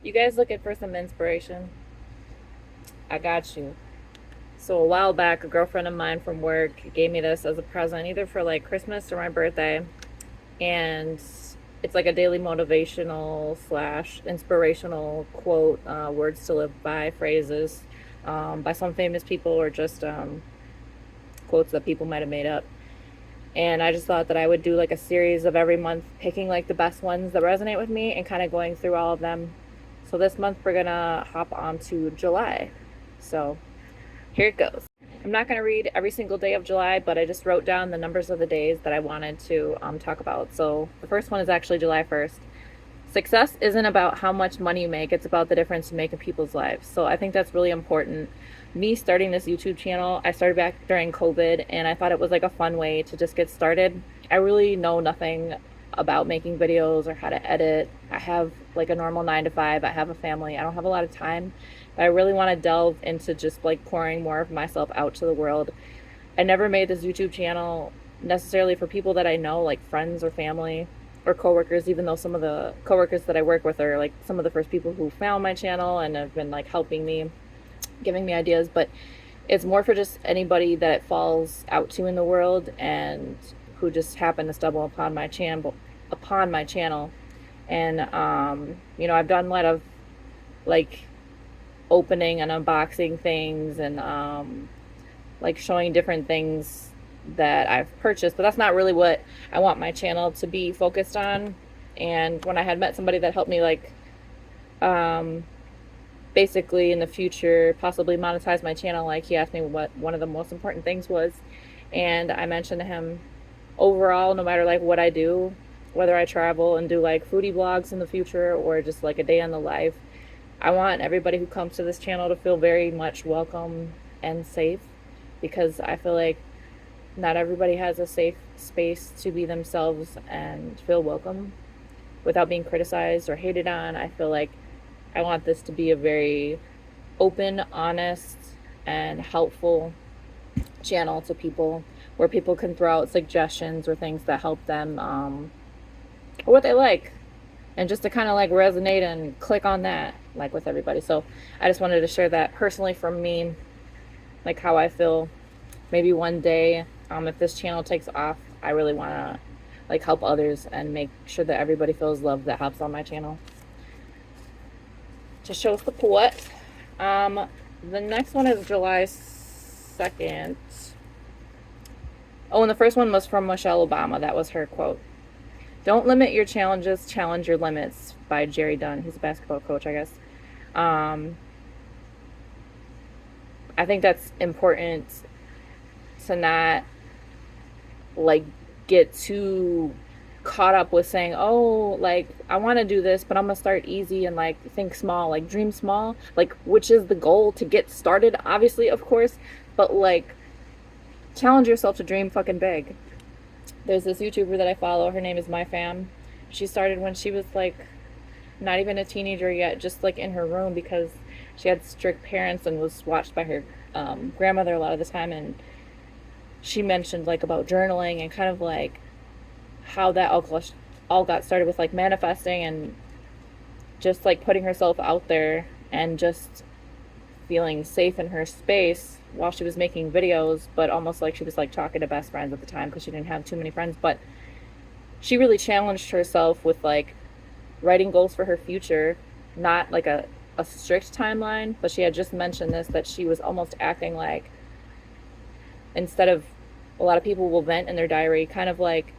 You guys looking for some inspiration? I got you. So a while back, a girlfriend of mine from work gave me this as a present, either for like Christmas or my birthday. And it's like a daily motivational slash inspirational quote, words to live by, phrases by some famous people, or just quotes that people might have made up. And I just thought that I would do like a series of every month picking like the best ones that resonate with me and kind of going through all of them. So this month we're gonna hop on to July. So here it goes. I'm not going to read every single day of July, but I just wrote down the numbers of the days that I wanted to talk about. So the first one is actually July 1st. Success isn't about how much money you make, it's about the difference you make in people's lives. So I think that's really important. Me starting this YouTube channel, I started back during COVID, and I thought it was like a fun way to just get started. I really know nothing about making videos or how to edit. I have like a normal 9 to 5. I have a family. I don't have a lot of time, but I really want to delve into just like pouring more of myself out to the world. I never made this YouTube channel necessarily for people that I know, like friends or family or coworkers, even though some of the coworkers that I work with are like some of the first people who found my channel and have been like helping me, giving me ideas. But it's more for just anybody that it falls out to in the world and who just happen to stumble upon my channel. And I've done a lot of like opening and unboxing things, and like showing different things that I've purchased, but that's not really what I want my channel to be focused on. And when I had met somebody that helped me like basically in the future possibly monetize my channel, like he asked me what one of the most important things was, and I mentioned to him, overall, no matter like what I do, whether I travel and do like foodie vlogs in the future or just like a day on the life, I want everybody who comes to this channel to feel very much welcome and safe, because I feel like not everybody has a safe space to be themselves and feel welcome without being criticized or hated on. I feel like I want this to be a very open, honest, and helpful channel to people, where people can throw out suggestions or things that help them or what they like, and just to kind of like resonate and click on that like with everybody. So I just wanted to share that personally from me, like how I feel. Maybe one day, if this channel takes off, I really want to like help others and make sure that everybody feels loved that helps on my channel. To show support. The next one is July 2nd. Oh, and the first one was from Michelle Obama. That was her quote. Don't limit your challenges, challenge your limits, by Jerry Dunn. He's a basketball coach, I guess. I think that's important to not like get too caught up with saying, oh, like I want to do this, but I'm gonna start easy and like think small, like dream small, like, which is the goal to get started, obviously, of course, but like challenge yourself to dream fucking big. There's this YouTuber that I follow, her name is My Fam. She started when she was like not even a teenager yet, just like in her room, because she had strict parents and was watched by her grandmother a lot of the time. And she mentioned like about journaling and kind of like how that all got started with like manifesting and just like putting herself out there and just feeling safe in her space while she was making videos, but almost like she was like talking to best friends at the time because she didn't have too many friends. But she really challenged herself with like writing goals for her future, not like a strict timeline, but she had just mentioned this, that she was almost acting like, instead of, a lot of people will vent in their diary, kind of like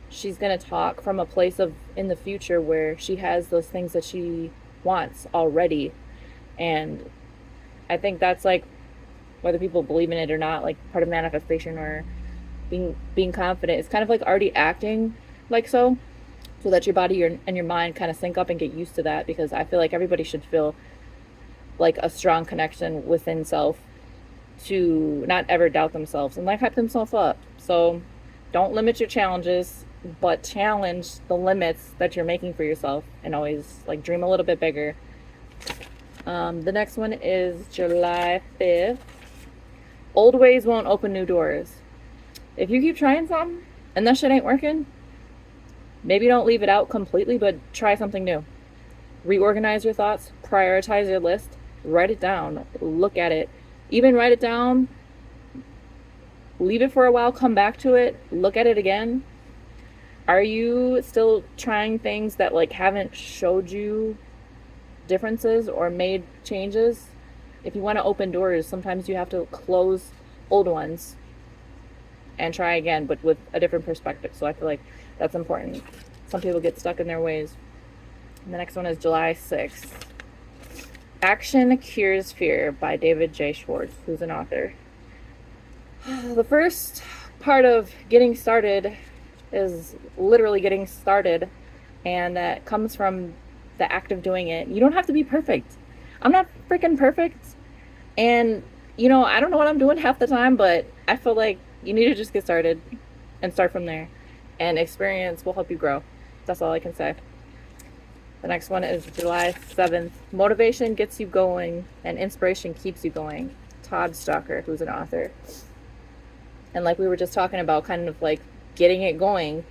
she's going to talk from a place of in the future where she has those things that she wants already. And I think that's like, whether people believe in it or not, like part of manifestation or being confident, it's kind of like already acting like so that your body and your mind kind of sync up and get used to that. Because I feel like everybody should feel like a strong connection within self to not ever doubt themselves and like hype themselves up. So don't limit your challenges, but challenge the limits that you're making for yourself, and always like dream a little bit bigger. The next one is July 5th. Old ways won't open new doors. If you keep trying something and that shit ain't working, maybe don't leave it out completely, but try something new. reorganize your thoughts, prioritize your list, write it down, look at it, even write it down, leave it for a while, come back to it, look at it again. Are you still trying things that like haven't showed you differences or made changes? If you want to open doors, sometimes you have to close old ones and try again, but with a different perspective. So I feel like that's important. Some people get stuck in their ways. And the next one is July 6th. Action Cures Fear by David J. Schwarz, who's an author. The first part of getting started is literally getting started, and that comes from the act of doing it. You don't have to be perfect. I'm not freaking perfect, and I don't know what I'm doing half the time, but I feel like you need to just get started and start from there, and experience will help you grow. That's all I can say. The next one is July 7th. Motivation gets you going and inspiration keeps you going. Todd Stalker, who's an author. And like we were just talking about, kind of like getting it going,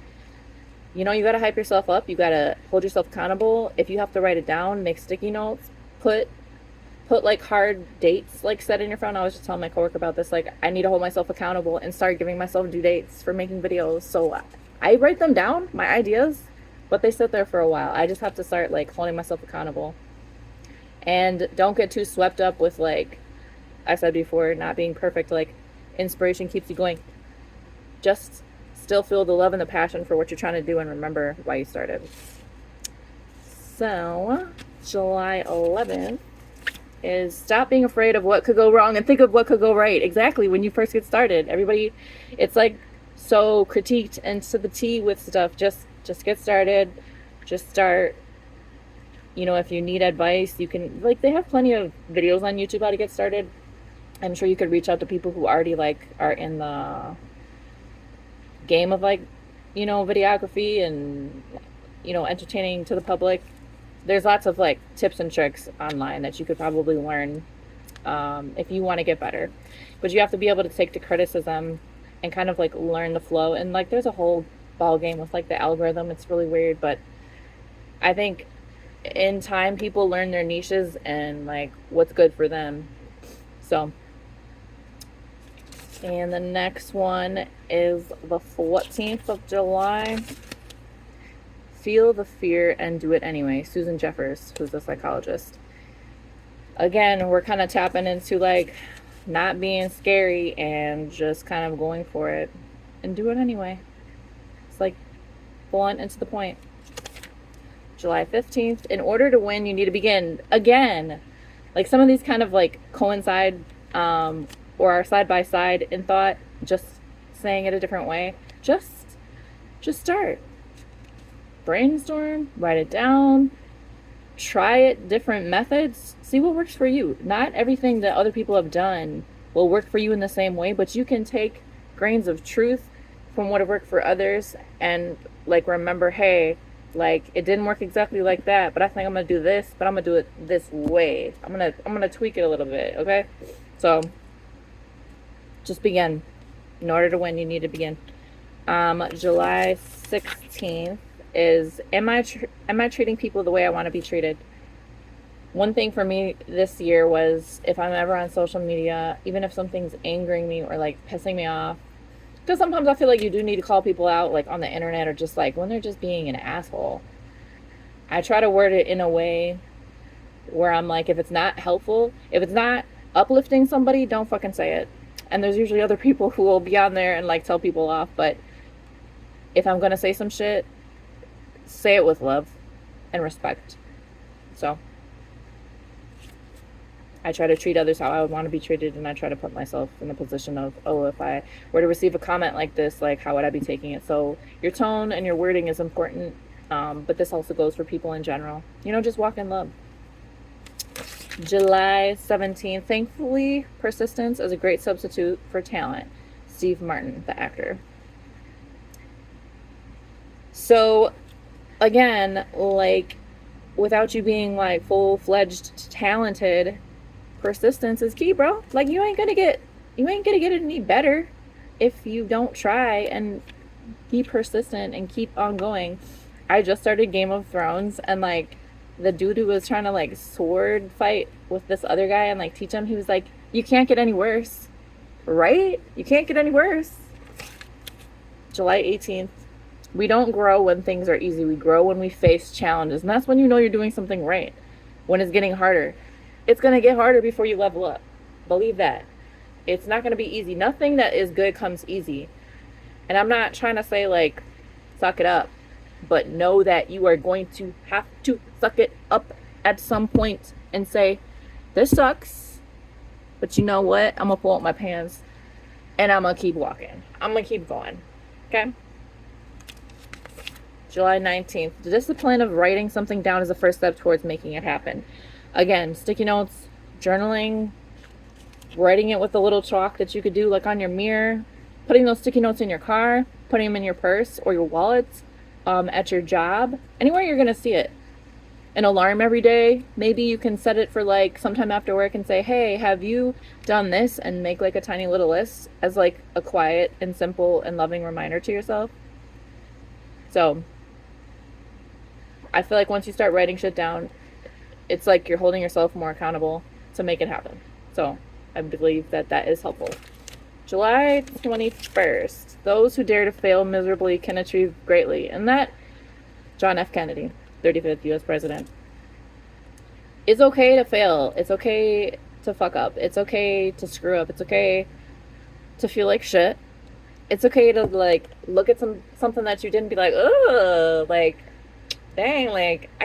you got to hype yourself up. You got to hold yourself accountable. If you have to write it down, make sticky notes, put like hard dates like set in your phone. I was just telling my coworker about this. Like, I need to hold myself accountable and start giving myself due dates for making videos. So I write them down, my ideas, but they sit there for a while. I just have to start like holding myself accountable. And don't get too swept up with, like I said before, not being perfect. Like, inspiration keeps you going. Just still feel the love and the passion for what you're trying to do and remember why you started. So, July 11th is stop being afraid of what could go wrong and think of what could go right. Exactly, when you first get started. Everybody, it's like so critiqued and to the T with stuff. Just get started. Just start. If you need advice, you can, like, they have plenty of videos on YouTube how to get started. I'm sure you could reach out to people who already like are in the game of like, videography and, entertaining to the public. There's lots of like tips and tricks online that you could probably learn if you want to get better. But you have to be able to take the criticism and kind of like learn the flow. And like there's a whole ball game with like the algorithm. It's really weird, but I think in time people learn their niches and like what's good for them. So, and the next one is the 14th of July. Feel the fear and do it anyway. Susan Jeffers, who's a psychologist. Again, we're kind of tapping into like not being scary and just kind of going for it and do it anyway. It's like blunt and to the point. July 15th. In order to win, you need to begin. Again, like some of these kind of like coincide or are side by side in thought, just saying it a different way. Just start. Brainstorm, write it down, try it, different methods, see what works for you. Not everything that other people have done will work for you in the same way, but you can take grains of truth from what have worked for others and like remember, hey, like it didn't work exactly like that, but I think I'm gonna do this, but I'm gonna do it this way. I'm gonna tweak it a little bit, okay? So just begin. In order to win, you need to begin. July 16th is am I treating people the way I want to be treated? One thing for me this year was if I'm ever on social media, even if something's angering me or like pissing me off, because sometimes I feel like you do need to call people out like on the internet or just like when they're just being an asshole. I try to word it in a way where I'm like, if it's not helpful, if it's not uplifting somebody, don't fucking say it. And there's usually other people who will be on there and like tell people off, but if I'm gonna say some shit, say it with love and respect. So I try to treat others how I would want to be treated, and I try to put myself in the position of, oh, if I were to receive a comment like this, like how would I be taking it? So your tone and your wording is important, but this also goes for people in general. Just walk in love. July 17th, thankfully, persistence is a great substitute for talent. Steve Martin, the actor. So again, like without you being like full-fledged talented, persistence is key, bro. Like you ain't gonna get it any better if you don't try and be persistent and keep on going. I just started Game of Thrones and like the dude who was trying to like sword fight with this other guy and like teach him, he was like, you can't get any worse, right? You can't get any worse. July 18th. We don't grow when things are easy. We grow when we face challenges. And that's when you know you're doing something right. When it's getting harder. It's going to get harder before you level up. Believe that. It's not going to be easy. Nothing that is good comes easy. And I'm not trying to say like, suck it up. But know that you are going to have to suck it up at some point and say, this sucks. But you know what? I'm going to pull up my pants and I'm going to keep walking. I'm going to keep going. Okay? July 19th. The discipline of writing something down is the first step towards making it happen. Again, sticky notes, journaling, writing it with a little chalk that you could do like on your mirror, putting those sticky notes in your car, putting them in your purse or your wallet, at your job, anywhere you're going to see it. An alarm every day. Maybe you can set it for like sometime after work and say, hey, have you done this? And make like a tiny little list as like a quiet and simple and loving reminder to yourself. So I feel like once you start writing shit down, it's like you're holding yourself more accountable to make it happen. So I believe that that is helpful. July 21st. Those who dare to fail miserably can achieve greatly. And that, John F. Kennedy, 35th U.S. President. It's okay to fail. It's okay to fuck up. It's okay to screw up. It's okay to feel like shit. It's okay to like look at something that you didn't be like, ugh, like, dang, like, I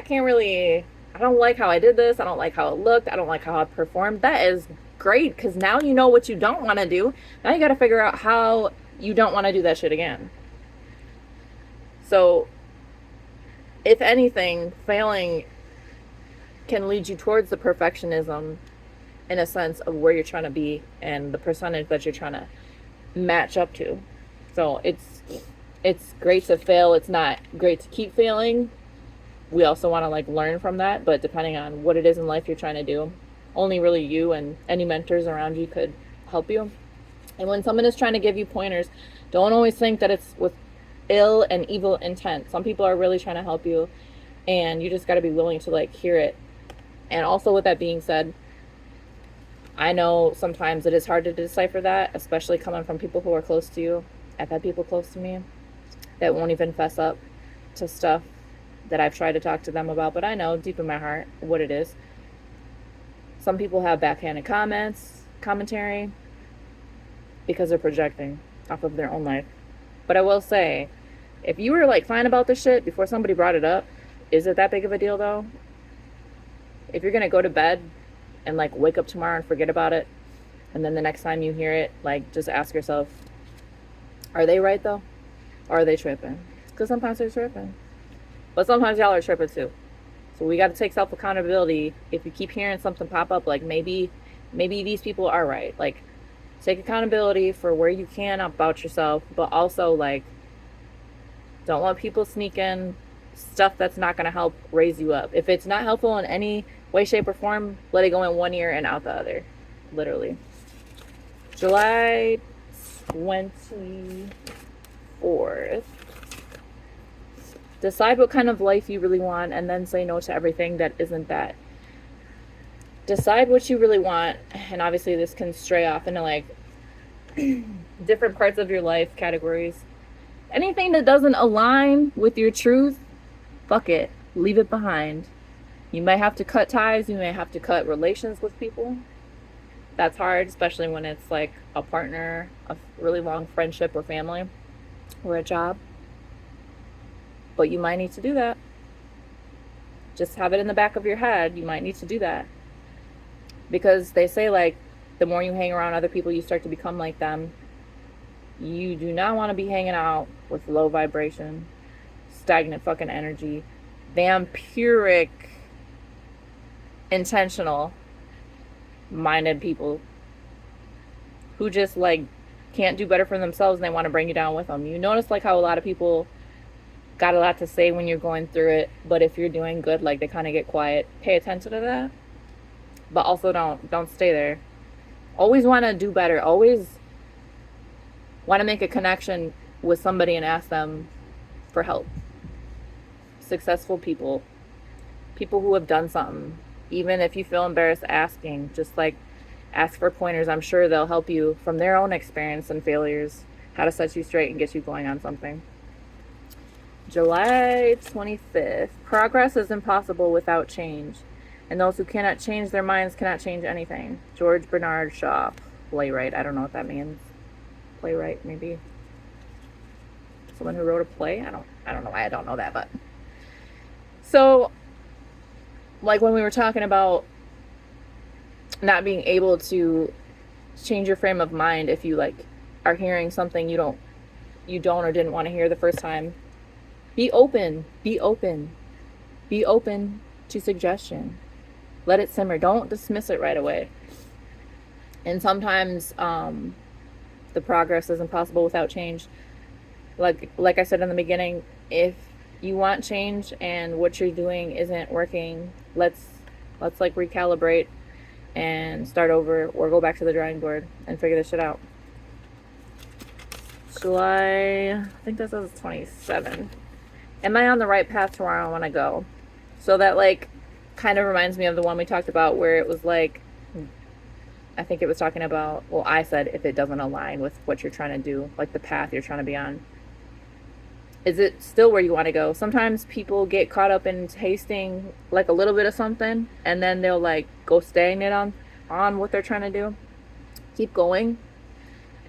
don't like how I did this. I don't like how it looked. I don't like how I performed. That is great, because now you know what you don't want to do. Now you got to figure out how you don't want to do that shit again. So, if anything, failing can lead you towards the perfectionism in a sense of where you're trying to be and the percentage that you're trying to match up to. So, it's great to fail. It's not great to keep failing. We also want to like learn from that, but depending on what it is in life you're trying to do, only really you and any mentors around you could help you. And when someone is trying to give you pointers, don't always think that it's with ill and evil intent. Some people are really trying to help you, and you just got to be willing to like hear it. And also, with that being said, I know sometimes it is hard to decipher that, especially coming from people who are close to you. I've had people close to me that won't even fess up to stuff that I've tried to talk to them about, but I know deep in my heart what it is. Some people have backhanded commentary, because they're projecting off of their own life. But I will say, if you were like fine about this shit before somebody brought it up, is it that big of a deal though? If you're gonna go to bed and like wake up tomorrow and forget about it, and then the next time you hear it, like just ask yourself, are they right though? Or are they tripping? Because sometimes they're tripping. But sometimes y'all are tripping too. So we got to take self-accountability. If you keep hearing something pop up, like maybe these people are right. Like, take accountability for where you can about yourself, but also like, don't let people sneak in stuff that's not going to help raise you up. If it's not helpful in any way, shape, or form, let it go in one ear and out the other. Literally. July 24th. Decide what kind of life you really want, and then say no to everything that isn't that. Decide what you really want, and obviously this can stray off into like different parts of your life categories. Anything that doesn't align with your truth, fuck it. Leave it behind. You might have to cut ties. You may have to cut relations with people. That's hard, especially when it's like a partner, a really long friendship or family, or a job. But you might need to do that. Just have it in the back of your head. You might need to do that. Because they say like, the more you hang around other people, you start to become like them. You do not want to be hanging out with low vibration, stagnant fucking energy, vampiric, intentional minded people who just like can't do better for themselves and they want to bring you down with them. You notice like how a lot of people got a lot to say when you're going through it, but if you're doing good, like they kind of get quiet. Pay attention to that, but also don't stay there. Always want to do better. Always want to make a connection with somebody and ask them for help. Successful people people who have done something. Even if you feel embarrassed asking, just like ask for pointers. I'm sure they'll help you from their own experience and failures, how to set you straight and get you going on something. July 25th. Progress is impossible without change, and those who cannot change their minds cannot change anything. George Bernard Shaw, playwright. I don't know what that means. Playwright, maybe. Someone who wrote a play. I don't know why I don't know that, but so like when we were talking about not being able to change your frame of mind if you like are hearing something you don't or didn't want to hear the first time. Be open to suggestion. Let it simmer. Don't dismiss it right away. And sometimes the progress is impossible without change. Like I said in the beginning, if you want change and what you're doing isn't working, let's like recalibrate and start over, or go back to the drawing board and figure this shit out. July, I think this is 27. Am I on the right path to where I want to go? So that like kind of reminds me of the one we talked about where it was like, I think it was talking about, well, I said if it doesn't align with what you're trying to do, like the path you're trying to be on, is it still where you want to go? Sometimes people get caught up in tasting like a little bit of something, and then they'll like go stagnant on what they're trying to do. Keep going,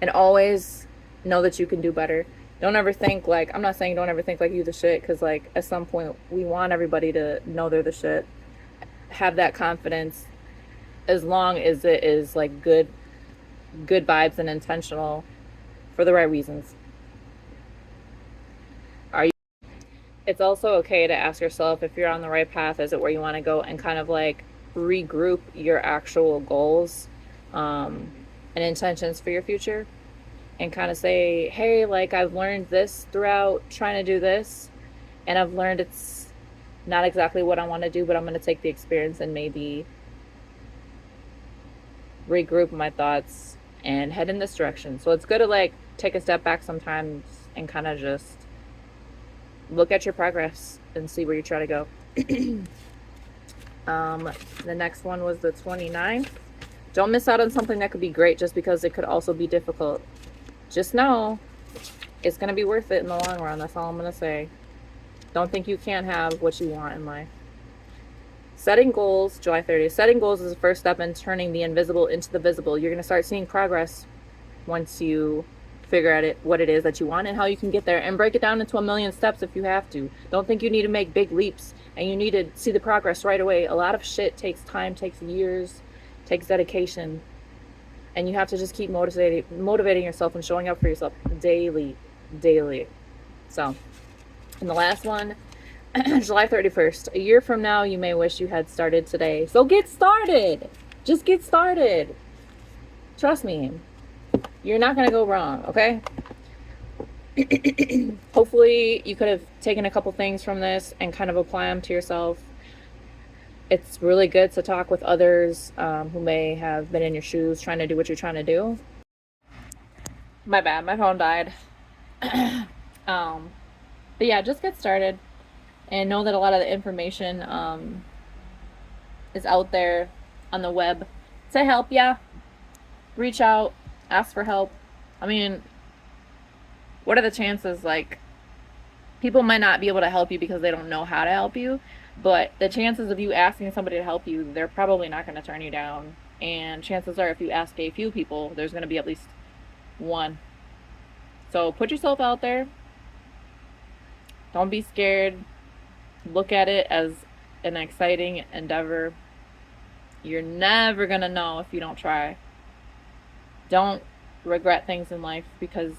and always know that you can do better. Don't ever think like, I'm not saying don't ever think like you the shit, because like at some point we want everybody to know they're the shit. Have that confidence, as long as it is like good vibes and intentional for the right reasons. It's also okay to ask yourself if you're on the right path, is it where you want to go, and kind of like regroup your actual goals and intentions for your future, and kind of say, hey, like I've learned this throughout trying to do this, and I've learned it's not exactly what I want to do, but I'm going to take the experience and maybe regroup my thoughts and head in this direction. So it's good to like take a step back sometimes and kind of just look at your progress and see where you try to go. The next one was the 29th. Don't miss out on something that could be great just because it could also be difficult. Just know it's going to be worth it in the long run. That's all I'm going to say. Don't think you can't have what you want in life. Setting goals, July 30th. Setting goals is the first step in turning the invisible into the visible. You're going to start seeing progress once you figure out what it is that you want and how you can get there, and break it down into a million steps if you have to. Don't think you need to make big leaps and you need to see the progress right away. A lot of shit takes time, takes years, takes dedication, and you have to just keep motivating yourself and showing up for yourself daily. So, and the last one, July 31st. A year from now, you may wish you had started today. So get started. Just get started. Trust me. You're not going to go wrong, okay? Hopefully you could have taken a couple things from this and kind of apply them to yourself. It's really good to talk with others who may have been in your shoes trying to do what you're trying to do. My bad, my phone died. But yeah, just get started and know that a lot of the information is out there on the web to help ya. Reach out. Ask for help. I mean, what are the chances, like, people might not be able to help you because they don't know how to help you, but the chances of you asking somebody to help you, they're probably not going to turn you down. And chances are if you ask a few people, there's going to be at least one. So put yourself out there. Don't be scared. Look at it as an exciting endeavor. You're never going to know if you don't try. Don't regret things in life because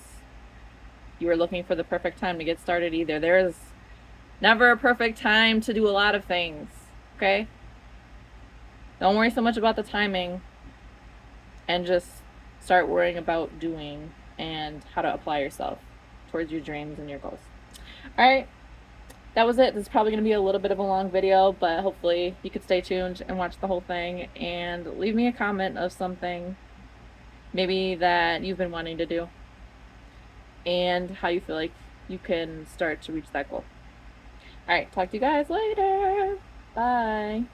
you were looking for the perfect time to get started either. There is never a perfect time to do a lot of things, okay? Don't worry so much about the timing and just start worrying about doing and how to apply yourself towards your dreams and your goals. All right, that was it. This is probably going to be a little bit of a long video, but hopefully you could stay tuned and watch the whole thing and leave me a comment of something maybe that you've been wanting to do and how you feel like you can start to reach that goal. All right, talk to you guys later. Bye.